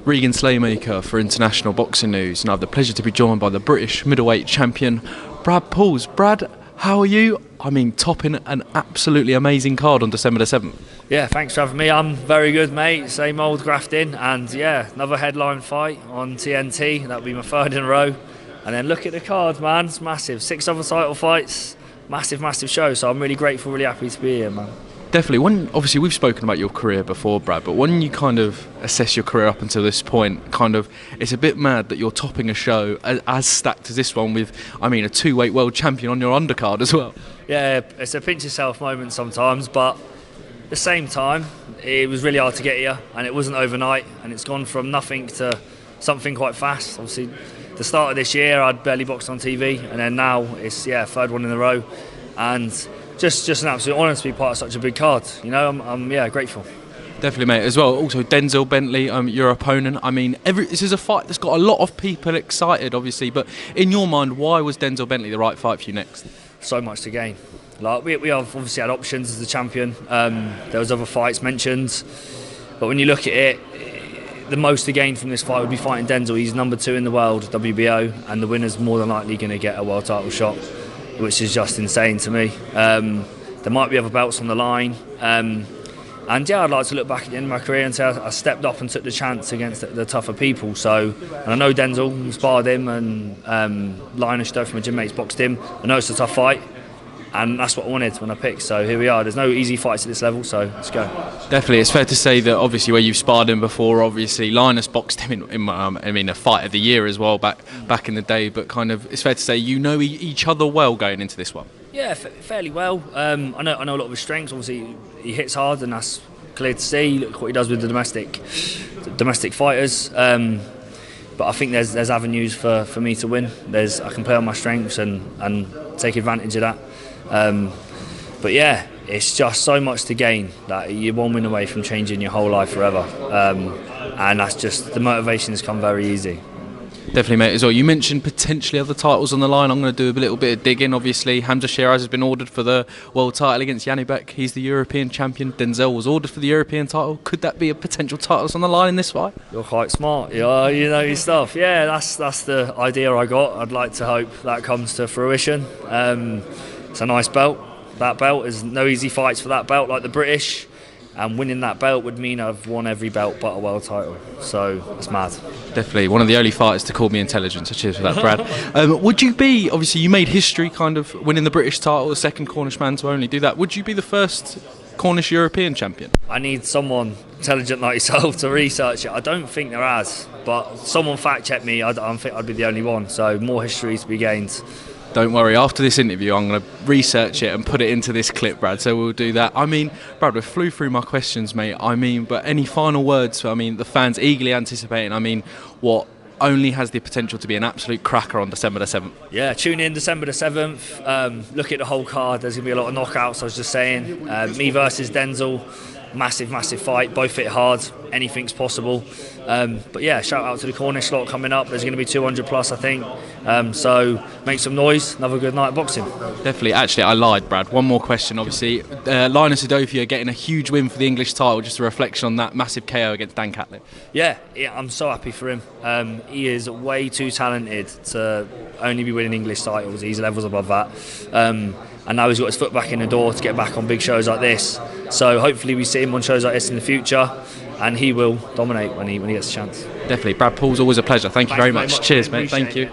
Regan Slaymaker for International Boxing News, and I have the pleasure to be joined by the British middleweight champion, Brad Pauls. Brad, how are you? I mean, topping an absolutely amazing card on December the 7th. Yeah, thanks for having me. I'm very good, mate. Same old grafting, and yeah, another headline fight on TNT. That'll be my third in a row. And then look at the card, man. It's massive. 6 other title fights. Massive show. So I'm really grateful, really happy to be here, man. Definitely. Obviously we've spoken about your career before, Brad, but when you kind of assess your career up until this point, it's a bit mad that you're topping a show as stacked as this one with, a 2-weight world champion on your undercard as well. Yeah, it's a pinch yourself moment sometimes, but at the same time, it was really hard to get here, and it wasn't overnight, and it's gone from nothing to something quite fast. Obviously, the start of this year, I'd barely boxed on TV, and then now it's third one in a row, and just an absolute honour to be part of such a big card. You know, I'm grateful. Definitely, mate. As well, also Denzel Bentley, your opponent. This is a fight that's got a lot of people excited, obviously. But in your mind, why was Denzel Bentley the right fight for you next? So much to gain. Like we have obviously had options as the champion. There was other fights mentioned, but when you look at it, the most to gain from this fight would be fighting Denzel. He's number 2 in the world, WBO, and the winner's more than likely going to get a world title shot, which is just insane to me. There might be other belts on the line. And yeah, I'd like to look back at the end of my career and say I stepped up and took the chance against the tougher people. So, and I know Denzel, sparred him, and Linus Udofia, my gym mates, boxed him. I know it's a tough fight, and that's what I wanted when I picked. So here we are. There's no easy fights at this level, so let's go. Definitely, it's fair to say that obviously where you've sparred him before, obviously Linus boxed him in a fight of the year as well back in the day. But it's fair to say you know each other well going into this one. Yeah, fairly well. I know a lot of his strengths. Obviously, he hits hard, and that's clear to see. Look what he does with the domestic fighters. But I think there's avenues for me to win. I can play on my strengths and take advantage of that. But yeah, it's just so much to gain that you're one win away from changing your whole life forever. And that's just the motivation has come very easy. Definitely, mate, as well. You mentioned potentially other titles on the line. I'm going to do a little bit of digging. Obviously, Hamza Shiraz has been ordered for the world title against Janibek. He's the European champion. Denzel was ordered for the European title. Could that be a potential titles on the line in this fight? You're quite smart. You know your stuff. Yeah, that's the idea I got. I'd like to hope that comes to fruition. It's a nice belt. That belt is no easy fights for that belt, like the British. And winning that belt would mean I've won every belt but a world title. So that's mad. Definitely one of the only fighters to call me intelligent. So cheers for that, Brad. Would you be, obviously you made history kind of winning the British title, the second Cornish man to only do that. Would you be the first Cornish European champion? I need someone intelligent like yourself to research it. I don't think there has, but someone fact check me. I don't think I'd be the only one. So more history to be gained. Don't worry, after this interview I'm going to research it and put it into this clip, Brad, so we'll do that. Brad, we flew through my questions, mate. But any final words for, the fans eagerly anticipating, what only has the potential to be an absolute cracker on December the 7th? Yeah, tune in December the 7th, look at the whole card. There's going to be a lot of knockouts, I was just saying. Me versus Denzel, massive fight, both hit hard, anything's possible. But yeah, shout out to the Cornish lot coming up. There's going to be 200 plus, I think. So make some noise. Another good night of boxing. Definitely. Actually, I lied, Brad. One more question, obviously. Linus Udofia getting a huge win for the English title. Just a reflection on that massive KO against Dan Catlett. Yeah, I'm so happy for him. He is way too talented to only be winning English titles. He's levels above that. And now he's got his foot back in the door to get back on big shows like this. So hopefully we see him on shows like this in the future, and he will dominate when he gets a chance. Definitely. Brad Pauls, always a pleasure. Thank you very much. Cheers, mate. Thank you.